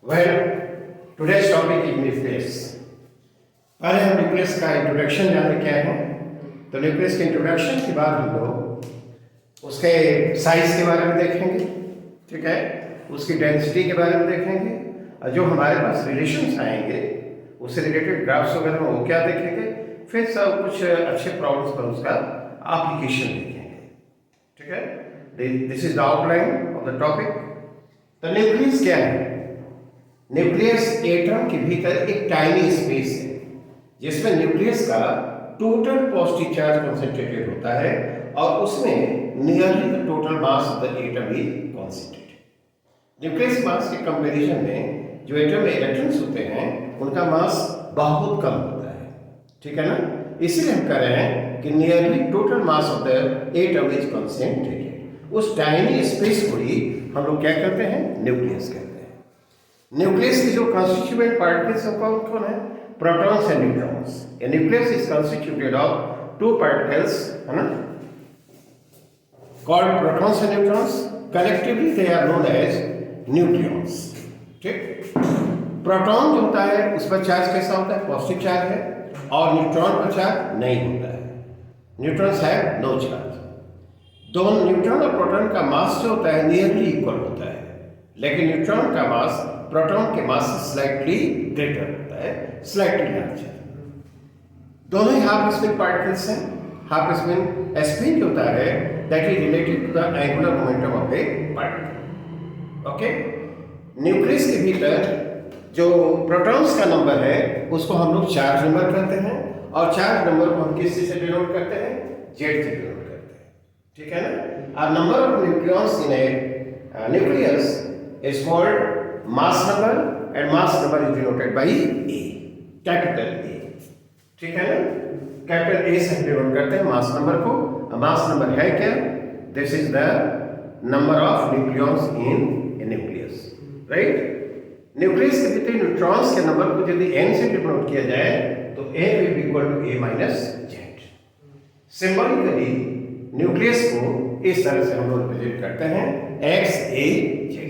Well, today's topic is nucleus. पहले हम nucleus का इंट्रोडक्शन जाने क्या है। तो न्यूक्लियस के इंट्रोडक्शन के बाद हम लोग उसके साइज के बारे में देखेंगे, ठीक है, उसकी डेंसिटी के बारे में देखेंगे, और जो हमारे पास रिलेशंस आएंगे उससे रिलेटेड ग्राफ्स वगैरह में वो क्या देखेंगे, फिर सब कुछ अच्छे प्रॉब्लम्स पर उसका एप्लीकेशन देखेंगे, ठीक है। This is the outline of the topic. तो न्यूक्लियस क्या है? न्यूक्लियस एटम के भीतर एक टाइनी स्पेस है जिसमें न्यूक्लियस का टोटल पॉजिटिव चार्ज कंसंट्रेटेड होता है और उसमें nearly the total mass of the atom is concentrated. Nucleus mass के कंपैरिजन में जो एटम में इलेक्ट्रॉन्स होते हैं उनका मास बहुत कम होता है, ठीक है ना। इसीलिए हम कह रहे हैं कि nearly total mass of the atom is concentrated. उस टाइनी स्पेस को ही हम लोग क्या कहते हैं? न्यूक्लियस कहते हैं। न्यूक्लियस के जो कॉन्स्टिट्यूएंट पार्टिकल्स कौन कौन है? Protons and neutrons. A nucleus is constituted of two particles, है ना, called protons and neutrons. Collectively they are known as nucleons, ठीक। प्रोटॉन जो होता है उस पर चार्ज कैसा होता है? पॉजिटिव चार्ज है, और न्यूट्रॉन पर चार्ज नहीं होता है। न्यूट्रॉन्स है नो चार्ज। दोनों न्यूट्रॉन और प्रोटॉन का मास जो होता है नियरली इक्वल होता है, लेकिन न्यूट्रॉन का मास प्रोटॉन के मास से स्लाइटली ग्रेटर होता है, स्लाइटली लार्जर। दोनों ही हाफ स्पिन पार्टिकल्स हैं। हाफ स्पिन स्पिन जो होता है that is related to the angular momentum of a particle, okay. Nucleus के भीतर जो प्रोटॉन्स का नंबर है उसको हम लोग चार्ज नंबर कहते हैं, और चार्ज नंबर को हम किस चीज से डिनोट करते हैं? जेड से डिनोट करते हैं, ठीक है ना। और number of nucleons in A nucleus is called mass number, and mass number is denoted by A, capital A, ठीक है ना। कैपिटल A से डिनोट करते हैं मास नंबर को। मास नंबर है क्या? This is the number of nucleons in A nucleus, right. Nucleus के भीतर न्यूट्रॉन्स के नंबर को यदि n से डिनोट किया जाए तो A will be equal to A minus Z। Symbolically nucleus को इस तरह से हम लोग रिप्रेजेंट करते हैं X A Z।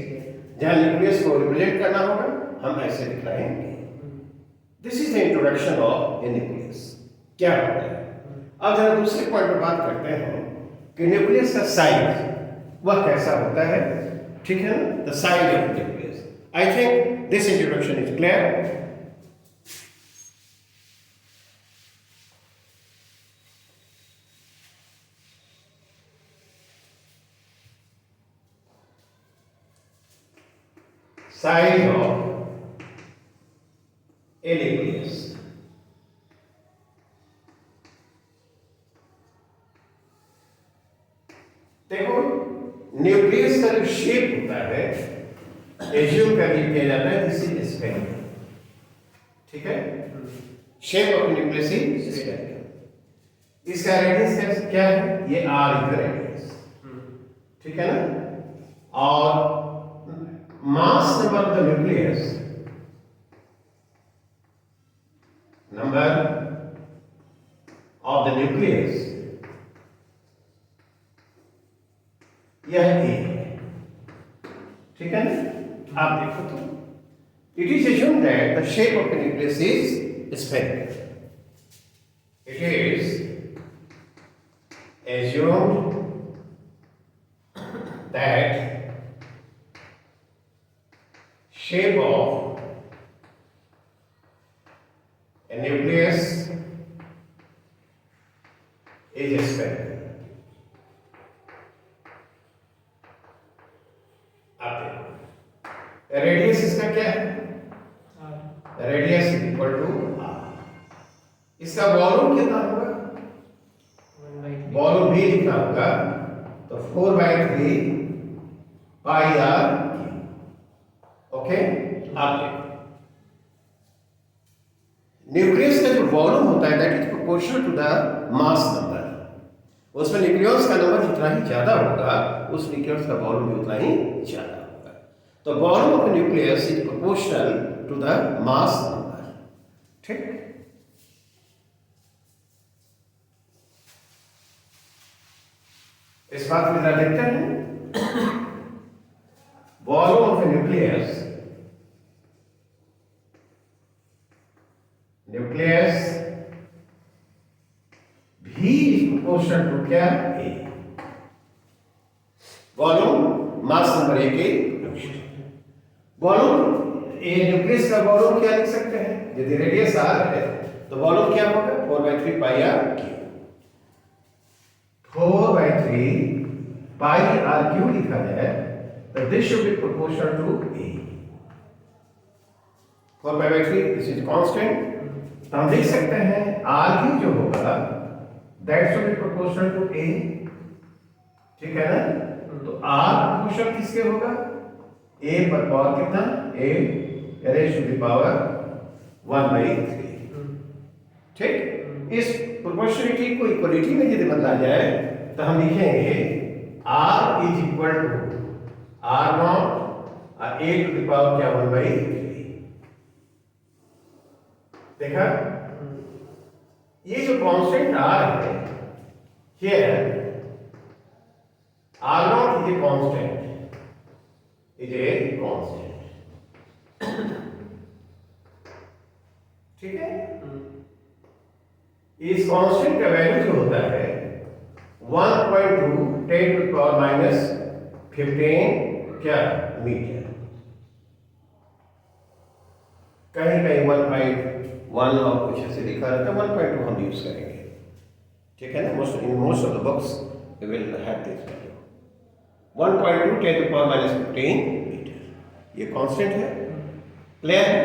जहां न्यूक्लियस को रिप्रेजेंट करना होगा हम ऐसे दिखाएंगे। This is the introduction of a nucleus. क्या होता है? अब जरा दूसरे पॉइंट पर बात करते हैं कि न्यूक्लियस का साइज वह कैसा होता है, ठीक है ना। The size of nucleus. I think this introduction is clear. Size of a nucleus। देखो न्यूक्लियस का जो शेप होता है एज्यूम कर लिया जाता है दिस इज स्फेरिकल, ठीक है। Shape of nucleus is spherical. इसका रेडियस क्या है? ये r इज द रेडियस, ठीक है ना। और mass number of the nucleus, number of the nucleus, यह A है, ठीक है ना। आप देखो तो it is assumed that the shape of the nucleus is spherical। it is assumed that shape of a nucleus is spherical। आप देखो रेडियस इसका क्या है? Radius is equal to r। इसका वॉल्यूम कितना होगा? वॉल्यूम भी लिखना होगा तो 4/3 पाई r, ओके। आप देखो न्यूक्लियस का जो वॉल्यूम होता है that is proportional to the mass number. उसमें न्यूक्लियस का नंबर जितना ही ज्यादा होगा उस न्यूक्लियस का वॉल्यूम भी उतना ही ज्यादा होगा। तो volume of nucleus is proportional to the mass number, ठीक। इस बात में जरा देखते हैं। Volume of a nucleus nucleus V is proportional to क्या A। वॉल्यूम मास नंबर A के वॉल्यूम ए न्यूक्लियस का वॉल्यूम क्या लिख सकते हैं? यदि रेडियस r है तो वॉल्यूम क्या होगा? 4/3 pi r cube. 4/3 pi r cube लिखा है तो this should be proportional to A। 4/3 this is constant, तो हम लिख सकते हैं r क्यूब जो होगा that should be proportional to A। ठीक है ना? तो r प्रोपोर्शनल किसके होगा? A पर पावर कितना? A raise to the power 1/3। ठीक, इस प्रोपोर्शनलिटी को इक्वलिटी में यदि बदला जाए तो हम लिखेंगे r is equal to r not A to the power क्या 1/3। देखा, ये जो कांस्टेंट r है here r not is a constant, is a constant. ठीक है, इस कांस्टेंट का वैल्यू जो होता है 1.2 10 टू पावर माइनस 15 क्या मीटर। कहीं कहीं 1.1 और कुछ ऐसे लिखा रहता है, 1.2 हम यूज करेंगे। ठीक है ना? Most of the books will have this value 1.2 10 to power minus 15 metre. ये कांस्टेंट है। क्लियर है?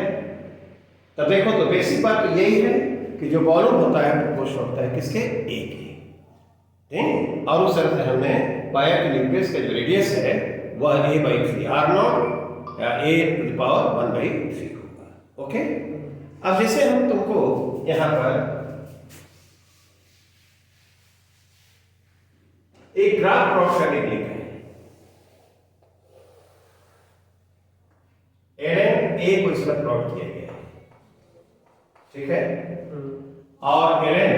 तब देखो तो बेसिक बात तो यही है कि जो वॉल्यूम होता है प्रोपोर्शनल होता है किसके? A के। ठीक, और उस तरह से हमने पाया कि न्यूक्लियस का जो रेडियस है वह A/3 r नॉट या A टू द पावर 1/3 होगा। ओके, अब जैसे हम तुमको यहां पर एक ग्राफ प्लॉट करने के लिए ln A को इस पर प्लॉट किया गया है। ठीक है, और ln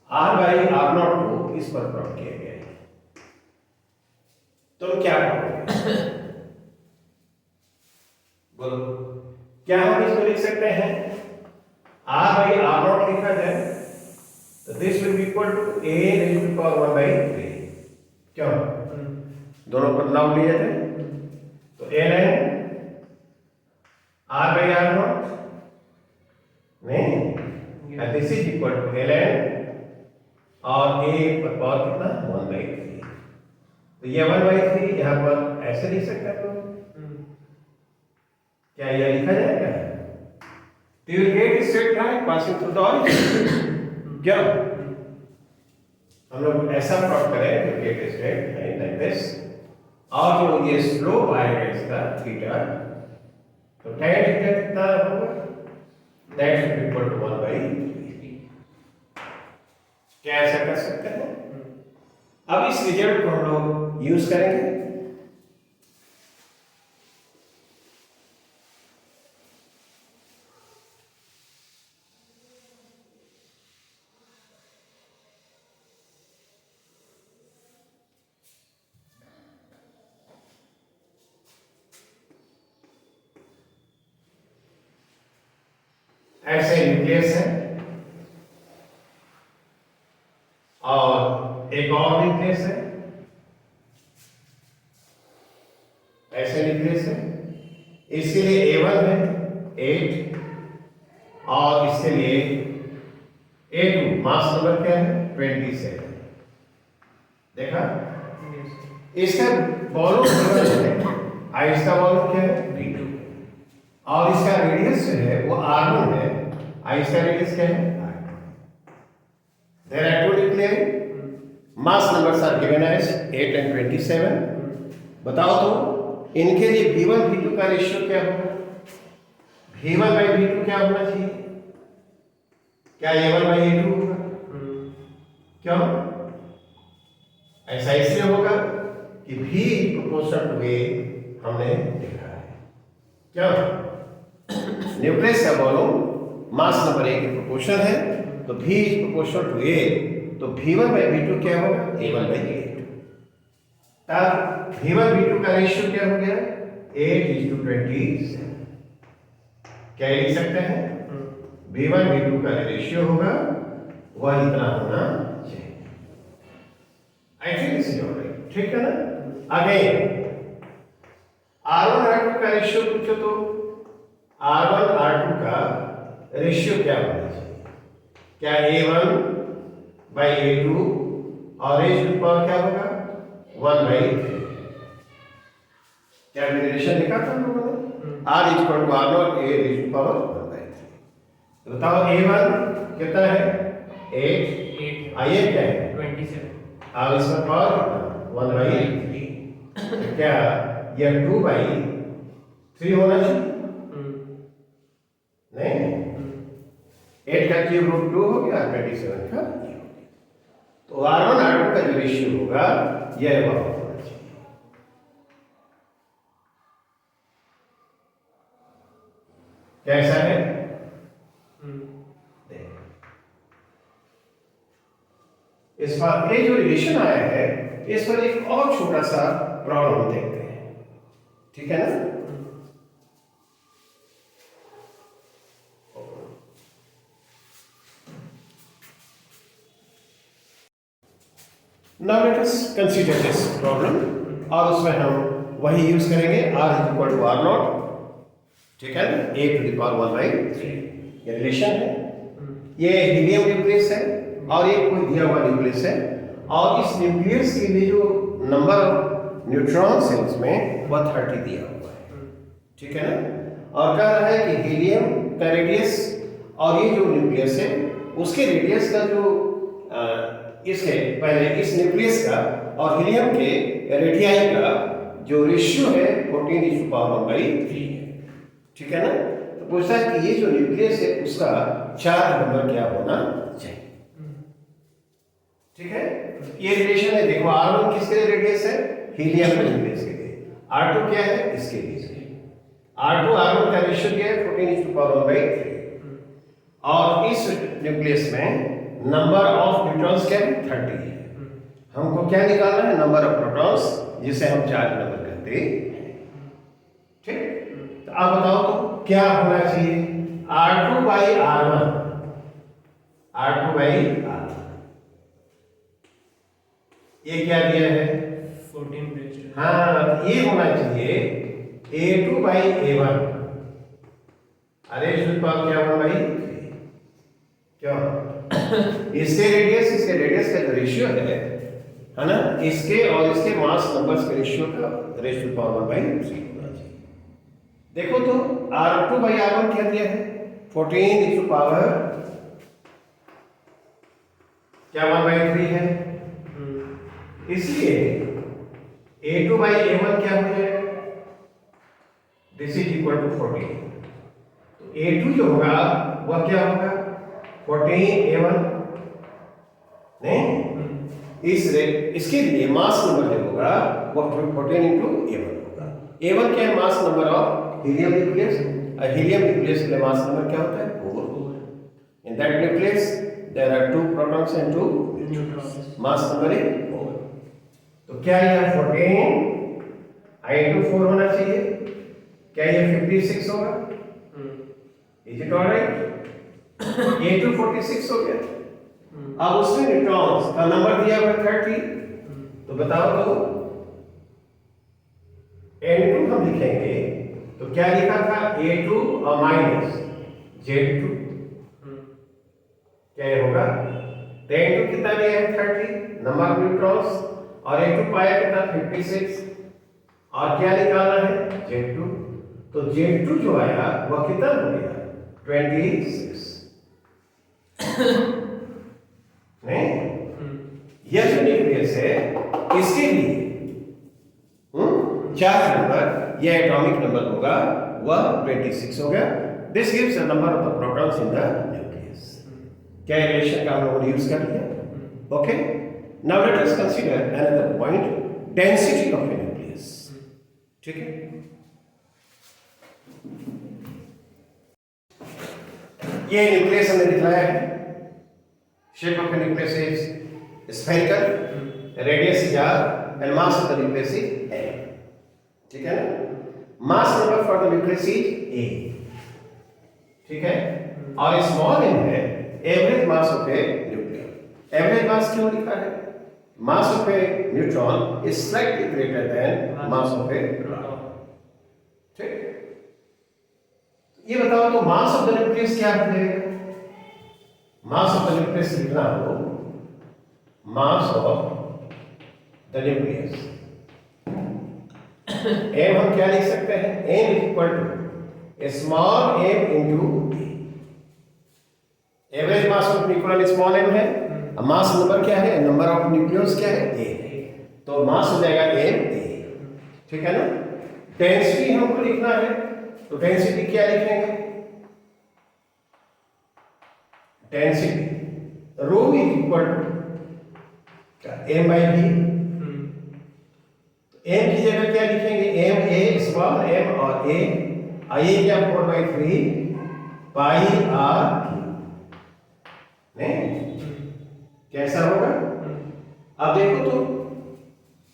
r/r0 को इस पर प्लॉट किया गया है। तो क्या करोगे? बोलो, क्या हम इसको लिख सकते हैं r/r0 लिखा जाए तो this will be equal to A raise to power 1/3। क्यों? दोनों पर लॉग लिया जाए तो ln r/r0 नहीं, this is equal to ln और A पर पावर कितना? 1/3। तो ये 1/3 यहाँ पर ऐसे लिख सकते हैं लोग। क्या यह लिखा जाएगा? You will get a straight line passing through the origin। क्या हम लोग ऐसा प्लॉट करें तो get straight line like this, और जो ये स्लोप आएगा इसका थीटा, तो tan थीटा कितना होगा? That is equal to 1/3। क्या ऐसा कर सकते हैं? अब इस रिजल्ट को हम लोग यूज करेंगे। ऐसे न्यूक्लियस है और एक और न्यूक्लियस है, ऐसे न्यूक्लियस है। इसके लिए A1 है 8 और इसके लिए A2 मास नंबर क्या है? 27। देखा, इसका वॉल्यूम इसका वॉल्यूम क्या है? V2, और इसका रेडियस जो है वो r1 है, इसका रेडियस क्या है? There are two nuclei. Mass numbers are given as 8 and 27. बताओ तो इनके लिए V1 V2 का रेशियो क्या होगा? V1/V2 क्या होना चाहिए? क्या A1/A2 होगा? क्यों? ऐसा इसलिए होगा कि V प्रोपोर्शनल टू A हमने देखा है। क्यों? न्यूक्लियस का वॉल्यूम मास नंबर A के प्रोपोर्शनल है, तो V is proportional to A, तो V1/V2 क्या होगा? A1/A2। तब V1/V2 का रेशियो क्या हो गया? 8:27। क्या लिख सकते हैं? B1 B2 का रेशियो होगा वह इतना होना चाहिए। I think this is alright, ठीक है ना। अगेन R1 R2 का रेशियो पूछो तो R1 R2 का रेशियो क्या होना चाहिए? क्या A1 by A2 और रेशियो की पावर क्या होगा 1/3। क्या रिलेशन लिखा था हम लोगों ने? R is equal to R0 A ratio की पावर 1/3। तो बताओ A1 कितना है 8 आइए क्या है 27 और इसका पावर कितना 1/3। क्या यह 2/3 होना चाहिए? नहीं, 8 का क्यूब रूट 2 हो गया 27 का। तो R1 R2 का जो रेशियो होगा यह होना चाहिए। कैसा है? इस पर ये जो रिलेशन आया है इस पर एक और छोटा सा प्रॉब्लम देखते हैं, ठीक है ना। Now let us consider this problem और उसमें हम वही यूज करेंगे R is equal to R0, ठीक है ना, A टू द पावर 1/3 ये रिलेशन है। ये हीलियम न्यूक्लियस है और ये कोई दिया हुआ न्यूक्लियस है और इस न्यूक्लियस के लिए जो नंबर ऑफ न्यूट्रॉन्स है उसमें वह 30 दिया हुआ है, ठीक है ना। और कह रहा है कि हीलियम का रेडियस और ये जो न्यूक्लियस है उसके रेडियस का जो इसके पहले इस न्यूक्लियस का और हीलियम के रेडियाई का जो रेशियो है 14:1/3 है, ठीक है ना। तो पूछता है कि ये जो न्यूक्लियस है उसका चार्ज नंबर क्या होना चाहिए, ठीक है। ये रिलेशन है, देखो R1 किसके लिए रेडियस है हीलियम के न्यूक्लियस के लिए, R2 क्या है इसके लिए, R2 R1 का रेशियो क्या है 14:1/3 और इस न्यूक्लियस में नंबर ऑफ न्यूट्रॉन्स क्या है 30 है। हमको क्या निकालना है नंबर ऑफ प्रोटॉन्स जिसे हम चार्ज नंबर कहते हैं, ठीक। तो आप बताओ तो क्या होना चाहिए R2 by R1, R2 by R1 ये क्या दिया है 14 हाँ ये होना चाहिए A2 by A1 अरे क्या होगा भाई क्या इसके रेडियस का जो रेशियो है ना, इसके और इसके मास नंबर्स के रेशियो का रेशियो पावर 1/3 होना चाहिए। देखो तो R2 by R1 क्या दिया है 14 क्या 1/3 है, इसलिए A2 by A1 क्या हो जाएगा दिस इज इक्वल टू 14। तो A2 जो होगा वह क्या होगा 14 A1 नहीं इसके लिए मास नंबर जो होगा वह 14 into A1 होगा। A1 क्या है mass number of helium nucleus, helium nucleus के लिए मास नंबर क्या होता है 4। In that nucleus there are 2 protons and 2 neutrons, mass number है 4। तो क्या यह 14 I/4 होना चाहिए, क्या यह 56 होगा, इज इट ऑलराइट। A2 46 हो गया, अब उसमें न्यूट्रॉन्स का नंबर दिया हुआ 30, तो बताओ तो N2 हम लिखेंगे तो क्या लिखा था A2 और माइनस Z2 क्या ये होगा, तो N2 कितना दिया है 30 नंबर ऑफ न्यूट्रॉन्स और A2 पाया कितना 56 और क्या निकालना है Z2, तो Z2 जो आया वह कितना हो गया 26 नहीं। यह जो न्यूक्लियस है इसके लिए चार्ज नंबर या एटॉमिक नंबर होगा वह 26 हो गया। This gives the number of the protons in the nucleus. क्या रिलेशन का हम लोगों ने यूज कर लिया, okay. Now let us consider another point density of a nucleus, ठीक है। ये न्यूक्लियस हमने दिखाया है, shape of a nucleus is spherical, radius is r and mass of the nucleus is m, ठीक है ना। mass number for the nucleus is a, ठीक है। और स्मॉल एम है average mass of A nucleon. Average mass क्यों लिखा है? Mass of A neutron is slightly greater then mass of A proton. ठीक, ये बताओ तो मास ऑफ द न्यूक्लियस क्या है? मास ऑफ द न्यूक्लियस लिखना हो, mass of the nucleus M हम क्या लिख सकते हैं? M equal to small M into average mass of nucleon small M है, मास नंबर क्या है? नंबर ऑफ न्यूक्लियस क्या है? ए। तो मास हो जाएगा एम ए। ठीक है ना? डेंसिटी हमको लिखना है, तो डेंसिटी क्या लिखेंगे? Density rho is equal to M by B. M की जगह क्या लिखेंगे? एम ए स्मॉल एम और ए आई क्या 4/3 पाई आर क्यू। नहीं, कैसा होगा? अब देखो तो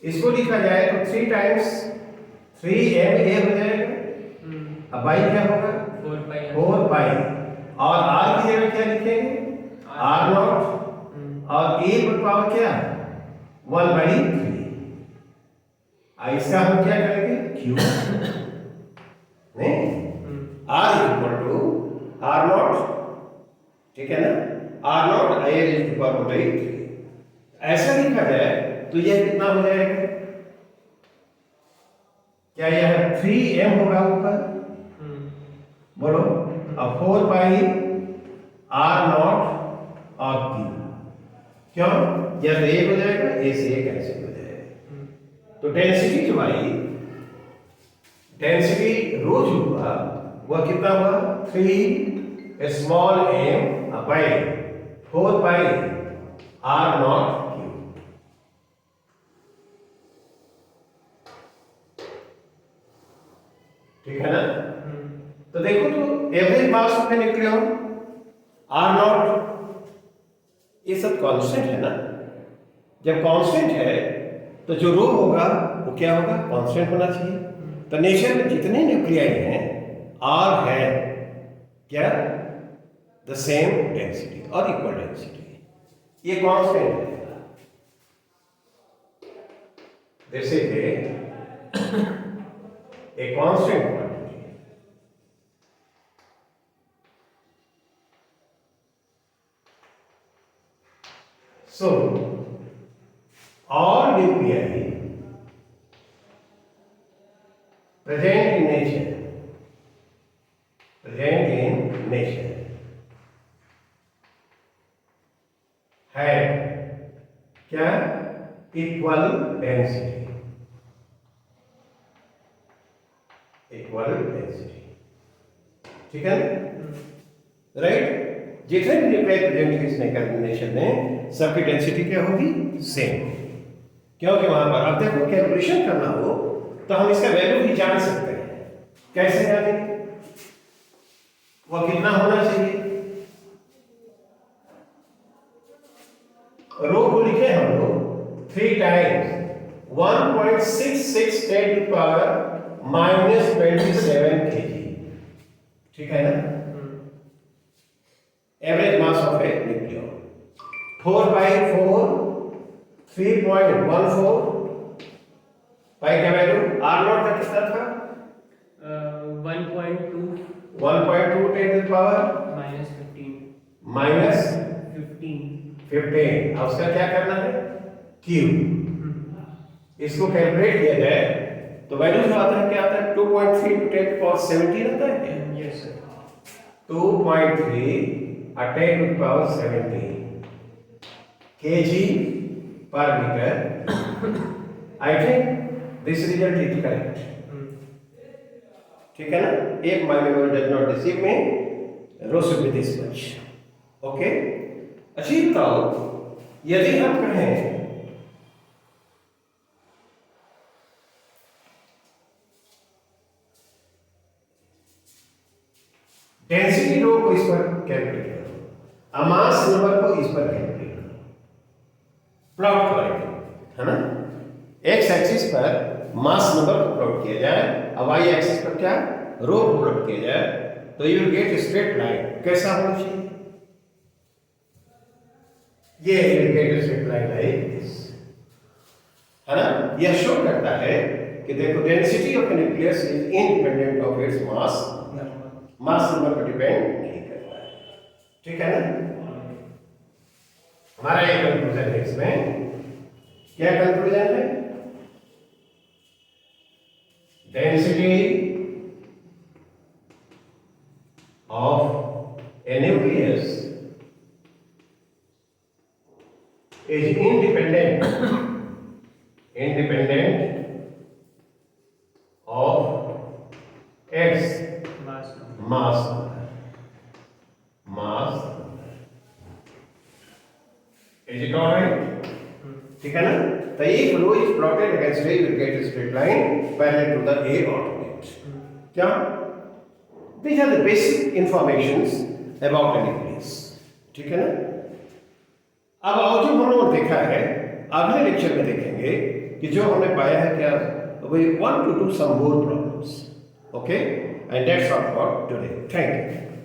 इसको लिखा जाए तो 3 टाइम्स 3m a हो जाएगा। अब बाई क्या होगा? 4 पाई और r की जगह क्या लिखेंगे? r नॉट और a की पावर क्या? 1/3। इसका हम क्या करेंगे? q नहीं, r equal to r not. ठीक है ना? r not i is to power 3। ऐसा लिखा जाए तो यह कितना हो जाएगा? क्या यह 3m होगा ऊपर? बोलो। अब 4 पाई r नॉट और q, क्यों? यह तो एक हो जाएगा, a से एक कैंसिल हो जाएगा। तो डेंसिटी जो आई, डेंसिटी रो जो हुआ वह कितना हुआ? 3 small m by 4 pi r not q। ठीक है ना? तो देखो तो average mass of the nucleon r not, ये सब कांस्टेंट है ना? जब कांस्टेंट है तो जो रो होगा वो क्या होगा? कांस्टेंट होना चाहिए। तो नेचर में जितने न्यूक्लियाई हैं आर है क्या? द सेम डेंसिटी और इक्वल डेंसिटी। ये कांस्टेंट है। This is a constant quantity. So all nuclei present in nature have क्या? equal density। ठीक है राइट? जितने भी न्यूक्लियाई प्रेजेंट है इस नेशन में सबकी डेंसिटी क्या होगी? सेम। क्योंकि वहां पर अब देखो कैलकुलेशन करना हो तो हम इसका वैल्यू भी जान सकते हैं। कैसे जानेंगे? वह कितना होना चाहिए? रो को लिखे हम लोग 3 टाइम्स 1.66 10 टू पावर -27 kg। ठीक है ना? Average mass of A nucleon 4/4 3.14 पाई का वैल्यू। आर नॉट का कितना था? 1.2 1.2 10 टू पावर -15। अब उसका क्या करना है? Q। इसको कैलकुलेट किया जाए तो वैल्यू जो आता है क्या आता है? 2.3 10 टू पावर 17 आता है क्या? Yes sir. 2.3 10 to power 17 kg per meter। I think this result is correct। ठीक है ना? एक my memory does not deceive me, rho should be this much। Okay, अच्छी बताओ यदि हम कहें डेंसिटी रो को इस पर कैलकुलेट करो, मास नंबर को इस पर कैलकुलेट करो, प्लॉट करेंगे, है ना? एक्स एक्सिस पर मास नंबर को प्लॉट किया जाए और वाई एक्सिस पर क्या? रो प्रोडक्ट किया जाए तो you will get straight line. कैसा होना चाहिए? ये you will get straight line like this, है ना। यह शो करता है कि देखो density of a nucleus is independent of its mass number पर डिपेंड नहीं करता है, ठीक है ना। हमारा ये कंक्लूजन है इसमें। क्या कंक्लूजन है? Density of a nucleus is independent of its mass number. Is it all right? ठीक है ना। तो if rho is plotted against A, you will get a straight line parallel to the A ordinate. क्या? These are the basic informations about a nucleus. ठीक है ना। अब और जो हम लोग देखा है अगले लेक्चर में देखेंगे कि जो हमने पाया है क्या, we want to do some more problems. Okay, and that's all for today. Thank you.